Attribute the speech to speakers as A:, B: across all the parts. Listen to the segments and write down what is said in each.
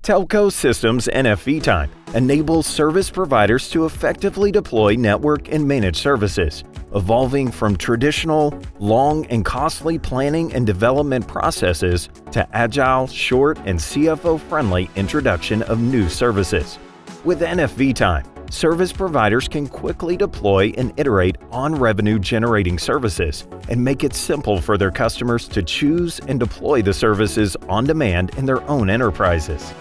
A: Telco Systems NFVTime enables service providers to effectively deploy network and managed services, evolving from traditional, long and costly planning and development processes to agile, short, and CFO-friendly introduction of new services. With NFVTime, service providers can quickly deploy and iterate on revenue-generating services and make it simple for their customers to choose and deploy the services on demand in their own enterprises.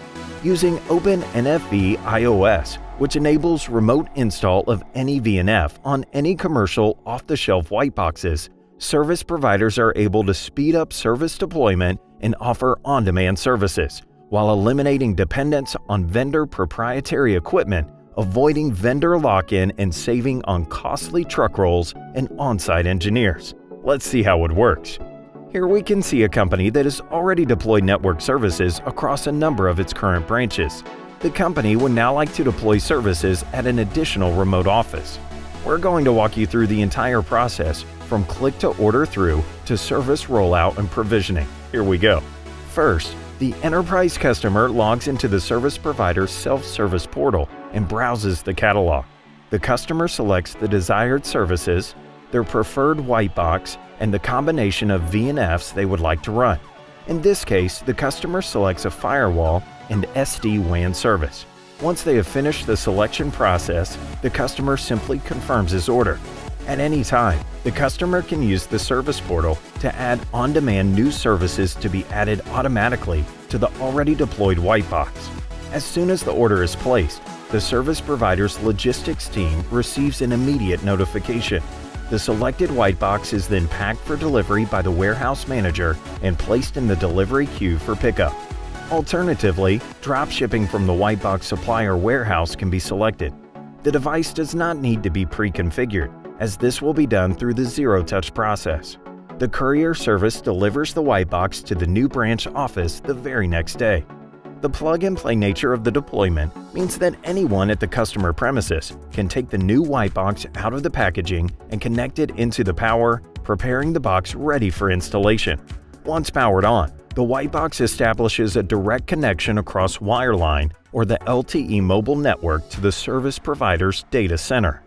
A: Using OpenNFV iOS, which enables remote install of any VNF on any commercial off-the-shelf white boxes, service providers are able to speed up service deployment and offer on-demand services, while eliminating dependence on vendor proprietary equipment, avoiding vendor lock-in, and saving on costly truck rolls and on-site engineers. Let's see how it works. Here we can see a company that has already deployed network services across a number of its current branches. The company would now like to deploy services at an additional remote office. We're going to walk you through the entire process from click to order through to service rollout and provisioning. Here we go. First, the enterprise customer logs into the service provider's self-service portal and browses the catalog. The customer selects the desired services, their preferred white box, and the combination of VNFs they would like to run. In this case, the customer selects a firewall and SD-WAN service. Once they have finished the selection process, the customer simply confirms his order. At any time, the customer can use the service portal to add on-demand new services to be added automatically to the already deployed white box. As soon as the order is placed, the service provider's logistics team receives an immediate notification. The selected white box is then packed for delivery by the warehouse manager and placed in the delivery queue for pickup. Alternatively, drop shipping from the white box supplier warehouse can be selected. The device does not need to be pre-configured, as this will be done through the zero-touch process. The courier service delivers the white box to the new branch office the very next day. The plug-and-play nature of the deployment means that anyone at the customer premises can take the new white box out of the packaging and connect it into the power, preparing the box ready for installation. Once powered on, the white box establishes a direct connection across wireline or the LTE mobile network to the service provider's data center.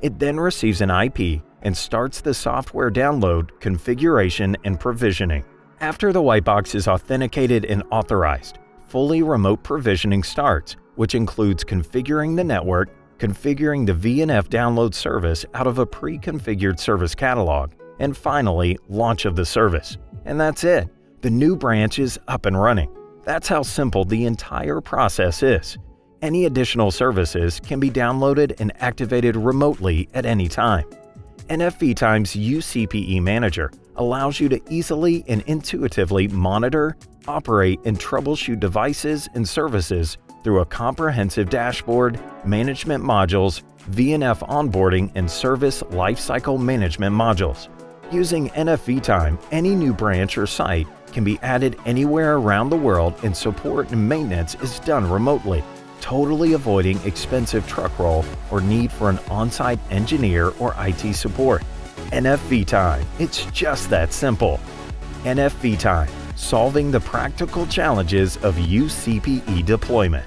A: It then receives an IP and starts the software download, configuration, and provisioning. After the white box is authenticated and authorized, fully remote provisioning starts, which includes configuring the network, configuring the VNF download service out of a pre-configured service catalog, and finally, launch of the service. And that's it. The new branch is up and running. That's how simple the entire process is. Any additional services can be downloaded and activated remotely at any time. NFVTime's uCPE Manager allows you to easily and intuitively monitor, operate, and troubleshoot devices and services through a comprehensive dashboard, management modules, VNF onboarding, and service lifecycle management modules. Using NFVTime, any new branch or site can be added anywhere around the world, and support and maintenance is done remotely, totally avoiding expensive truck roll or need for an on-site engineer or IT support. NFVTime, it's just that simple. NFVTime, solving the practical challenges of uCPE deployment.